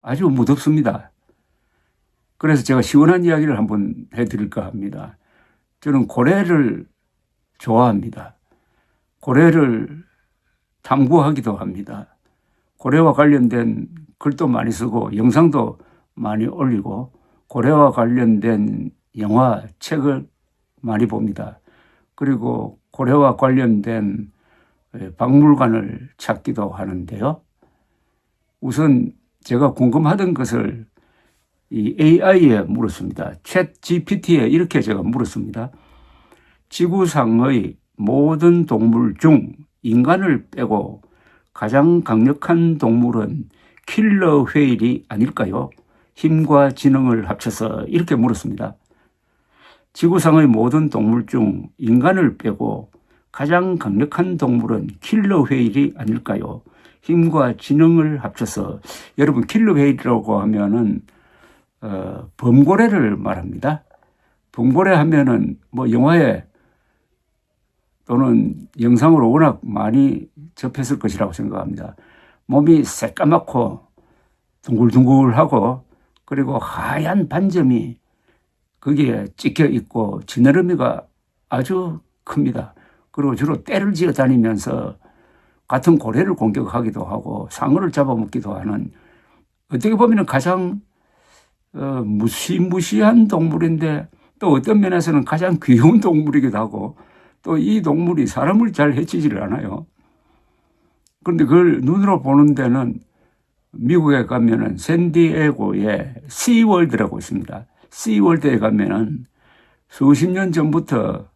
아주 무덥습니다. 그래서 제가 시원한 이야기를 한번 해드릴까 합니다. 저는 고래를 좋아합니다. 고래를 탐구하기도 합니다. 고래와 관련된 글도 많이 쓰고 영상도 많이 올리고 고래와 관련된 영화, 책을 많이 봅니다. 그리고 고래와 관련된 박물관을 찾기도 하는데요. 우선 제가 궁금하던 것을 이 AI에 물었습니다. 챗 GPT에 이렇게 제가 물었습니다. 지구상의 모든 동물 중 인간을 빼고 가장 강력한 동물은 킬러 웨일이 아닐까요? 힘과 지능을 합쳐서 이렇게 물었습니다. 지구상의 모든 동물 중 인간을 빼고 가장 강력한 동물은 킬러 웨일이 아닐까요? 힘과 지능을 합쳐서. 여러분, 킬러 웨일이라고 하면은 범고래를 말합니다. 범고래 하면은 뭐 영화에 또는 영상으로 워낙 많이 접했을 것이라고 생각합니다. 몸이 새까맣고 둥글둥글하고 그리고 하얀 반점이 거기에 찍혀 있고 지느러미가 아주 큽니다. 그리고 주로 떼를 지어 다니면서 같은 고래를 공격하기도 하고 상어를 잡아먹기도 하는, 어떻게 보면 가장 무시무시한 동물인데 또 어떤 면에서는 가장 귀여운 동물이기도 하고, 또 이 동물이 사람을 잘 해치지를 않아요. 그런데 그걸 눈으로 보는 데는 미국에 가면은 샌디에고에 시월드라고 있습니다. 시월드에 가면은 수십 년 전부터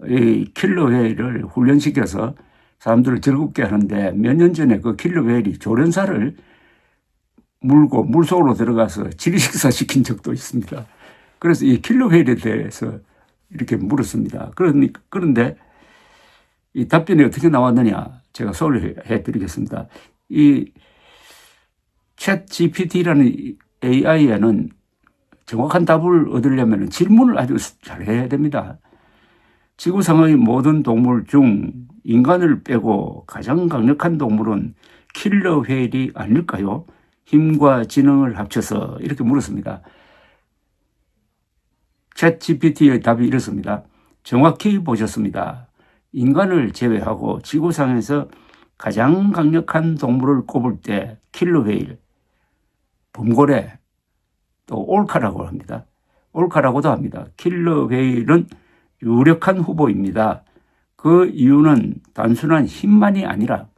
이 킬러 웨일을 훈련시켜서 사람들을 즐겁게 하는데, 몇 년 전에 그 킬러 웨일이 조련사를 물고 물속으로 들어가서 질식사 시킨 적도 있습니다. 그래서 이 킬러 웨일에 대해서 이렇게 물었습니다. 그런데 이 답변이 어떻게 나왔느냐, 제가 소개해 드리겠습니다. 이 챗 GPT라는 AI에는 정확한 답을 얻으려면 질문을 아주 잘 해야 됩니다. 지구상의 모든 동물 중 인간을 빼고 가장 강력한 동물은 킬러 웨일이 아닐까요? 힘과 지능을 합쳐서 이렇게 물었습니다. 챗 GPT의 답이 이렇습니다. 정확히 보셨습니다. 인간을 제외하고 지구상에서 가장 강력한 동물을 꼽을 때 킬러 웨일, 범고래, 또 올카라고 합니다. 올카라고도 합니다. 킬러 웨일은 유력한 후보입니다. 그 이유는 단순한 힘만이 아니라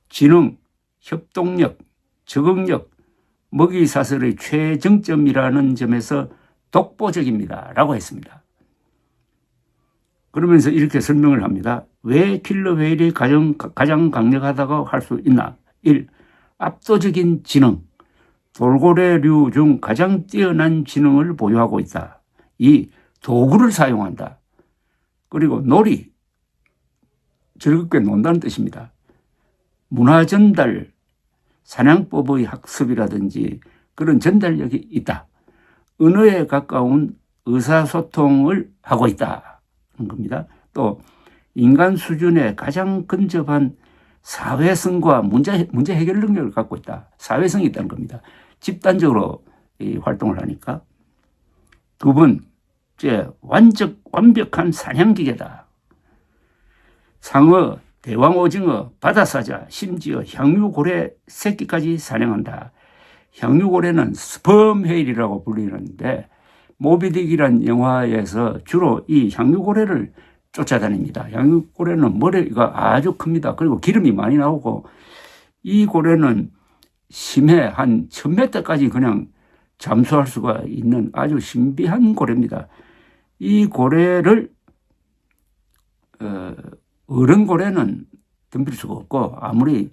지능, 협동력, 적응력, 먹이 사슬의 최정점이라는 점에서 독보적입니다. 라고 했습니다. 그러면서 이렇게 설명을 합니다. 왜 킬러 웨일이 가장 강력하다고 할 수 있나? 1. 압도적인 지능. 돌고래류 중 가장 뛰어난 지능을 보유하고 있다. 2. 도구를 사용한다. 그리고 놀이, 즐겁게 논다는 뜻입니다. 문화 전달, 사냥법의 학습이라든지 그런 전달력이 있다. 언어에 가까운 의사소통을 하고 있다는 겁니다. 또 인간 수준의 가장 근접한 사회성과 문제 해결 능력을 갖고 있다. 사회성이 있다는 겁니다. 집단적으로 활동을 하니까. 두 번째, 완벽한 사냥기계다. 상어, 대왕오징어, 바다사자, 심지어 향유고래 새끼까지 사냥한다. 향유고래는 스펌 웨일이라고 불리는데, 모비딕이란 영화에서 주로 이 향유고래를 쫓아다닙니다. 향유고래는 머리가 아주 큽니다. 그리고 기름이 많이 나오고, 이 고래는 심해 한 1000m까지 그냥 잠수할 수가 있는 아주 신비한 고래입니다. 이 고래를 어른 고래는 덤빌 수가 없고, 아무리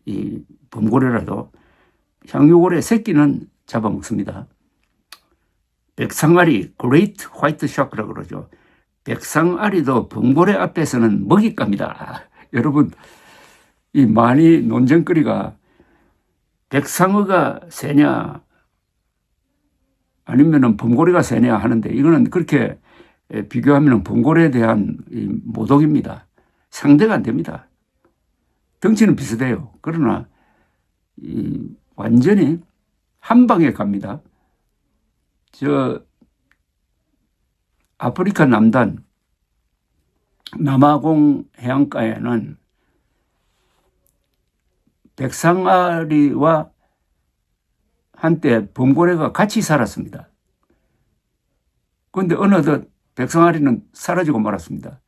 이 범고래라도 향유고래 새끼는 잡아먹습니다. 백상아리, 그레이트 화이트 샤크라고 그러죠. 백상아리도 범고래 앞에서는 먹잇감이다. 여러분, 이 많이 논쟁거리가 백상어가 세냐 아니면은 범고래가 세냐 하는데, 이거는 그렇게 비교하면 범고래에 대한 모독입니다. 상대가 안 됩니다. 덩치는 비슷해요. 그러나 이 완전히 한 방에 갑니다. 저 아프리카 남단 남아공 해안가에는 백상아리와 한때 범고래가 같이 살았습니다. 그런데 어느덧 백상아리는 사라지고 말았습니다.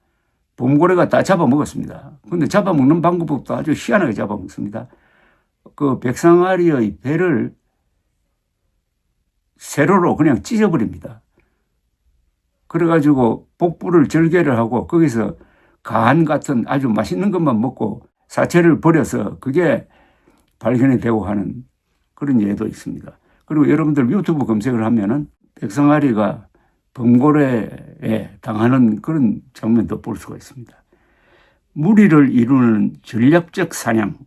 범고래가 다 잡아먹었습니다. 그런데 잡아먹는 방법도 아주 희한하게 잡아먹습니다. 그 백상아리의 배를 세로로 그냥 찢어버립니다. 그래가지고 복부를 절개를 하고 거기서 간 같은 아주 맛있는 것만 먹고 사체를 버려서 그게 발견이 되고 하는 그런 예도 있습니다. 그리고 여러분들 유튜브 검색을 하면은 백상아리가 범고래에 당하는 그런 장면도 볼 수가 있습니다. 무리를 이루는 전략적 사냥,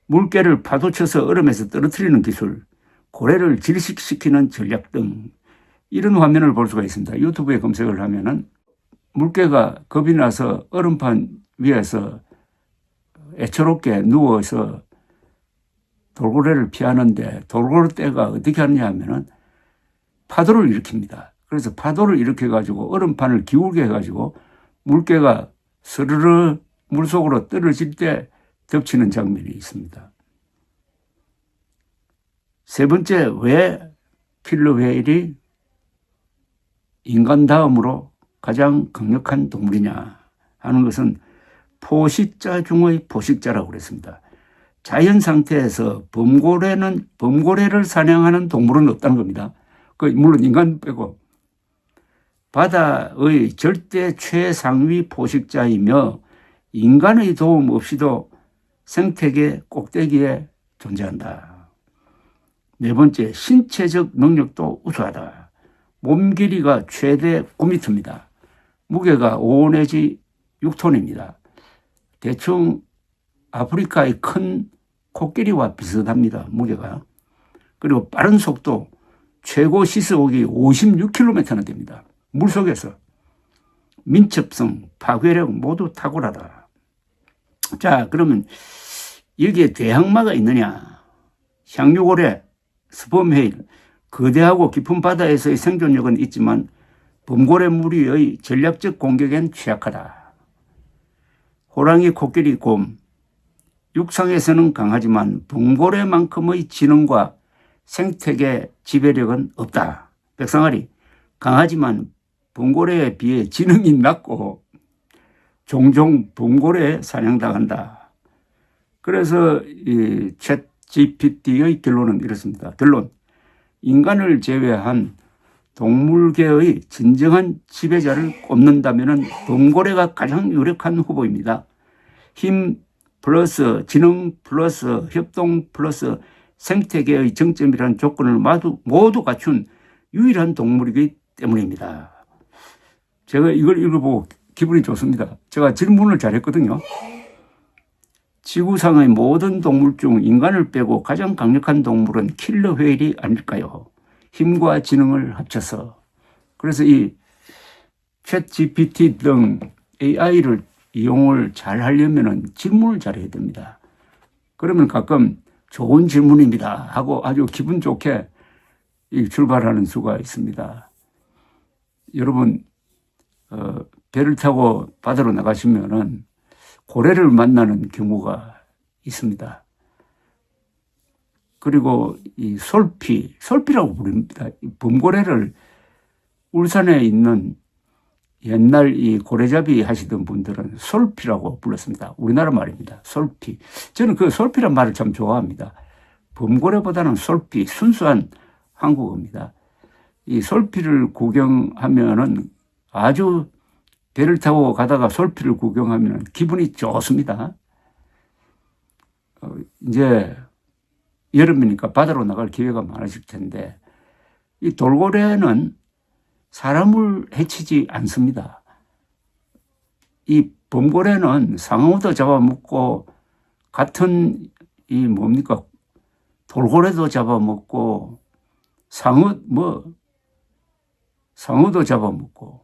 물개를 파도쳐서 얼음에서 떨어뜨리는 기술, 고래를 질식시키는 전략 등 이런 화면을 볼 수가 있습니다. 유튜브에 검색을 하면은 물개가 겁이 나서 얼음판 위에서 애처롭게 누워서 돌고래를 피하는데 돌고래떼가 어떻게 하느냐 하면은 파도를 일으킵니다. 그래서 파도를 일으켜가지고 얼음판을 기울게 해가지고 물개가 스르르 물속으로 떨어질 때 덮치는 장면이 있습니다. 세 번째, 왜 킬러 웨일이 인간 다음으로 가장 강력한 동물이냐 하는 것은 포식자 중의 포식자라고 그랬습니다. 자연 상태에서 범고래를 사냥하는 동물은 없다는 겁니다. 물론 인간 빼고 바다의 절대 최상위 포식자이며 인간의 도움 없이도 생태계 꼭대기에 존재한다. 네 번째, 신체적 능력도 우수하다. 몸 길이가 최대 9m입니다. 무게가 5 내지 6톤입니다. 대충 아프리카의 큰 코끼리와 비슷합니다. 무게가. 그리고 빠른 속도 최고 시속이 56km나 됩니다. 물속에서. 민첩성, 파괴력 모두 탁월하다. 자, 그러면 여기에 대항마가 있느냐? 향유고래, 스펌헤일, 거대하고 깊은 바다에서의 생존력은 있지만 범고래 무리의 전략적 공격엔 취약하다. 호랑이, 코끼리, 곰, 육상에서는 강하지만 범고래만큼의 지능과 생태계 지배력은 없다. 백상아리, 강하지만 범고래에 비해 지능이 낮고 종종 범고래에 사냥당한다. 그래서 이 챗 GPT의 결론은 이렇습니다. 결론, 인간을 제외한 동물계의 진정한 지배자를 꼽는다면 범고래가 가장 유력한 후보입니다. 힘 플러스 지능 플러스 협동 플러스 생태계의 정점이라는 조건을 모두 갖춘 유일한 동물이기 때문입니다. 제가 이걸 읽어보고 기분이 좋습니다. 제가 질문을 잘했거든요. 지구상의 모든 동물 중 인간을 빼고 가장 강력한 동물은 킬러 웨일이 아닐까요? 힘과 지능을 합쳐서. 그래서 이 챗 GPT 등 AI를 이용을 잘 하려면 질문을 잘해야 됩니다. 그러면 가끔 좋은 질문입니다 하고 아주 기분 좋게 출발하는 수가 있습니다. 여러분 배를 타고 바다로 나가시면은 고래를 만나는 경우가 있습니다. 그리고 이 솔피라고 부릅니다. 범고래를 울산에 있는 옛날 이 고래잡이 하시던 분들은 솔피라고 불렀습니다. 우리나라 말입니다. 솔피. 저는 그 솔피란 말을 참 좋아합니다. 범고래보다는 솔피, 순수한 한국어입니다. 이 솔피를 구경하면은 아주 배를 타고 가다가 솔피를 구경하면 기분이 좋습니다. 이제 여름이니까 바다로 나갈 기회가 많으실 텐데 이 돌고래는 사람을 해치지 않습니다. 이 범고래는 상어도 잡아먹고 같은 이 뭡니까 돌고래도 잡아먹고 상어도 잡아먹고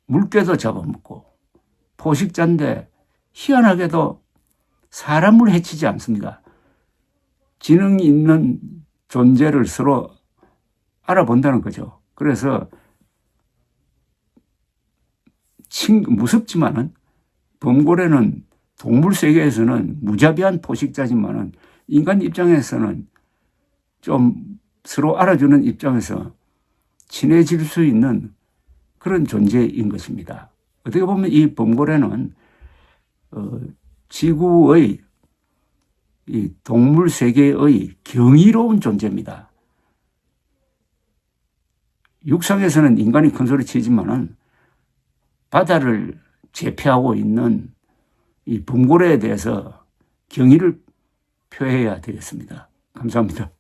물개도 잡아먹고 포식자인데 희한하게도 사람을 해치지 않습니다. 지능이 있는 존재를 서로 알아본다는 거죠. 그래서 무섭지만은 범고래는 동물 세계에서는 무자비한 포식자지만은 인간 입장에서는 좀 서로 알아주는 입장에서 친해질 수 있는 그런 존재인 것입니다. 어떻게 보면 이 범고래는 지구의 이 동물 세계의 경이로운 존재입니다. 육상에서는 인간이 큰 소리 치지만은 바다를 제패하고 있는 이 범고래에 대해서 경의를 표해야 되겠습니다. 감사합니다.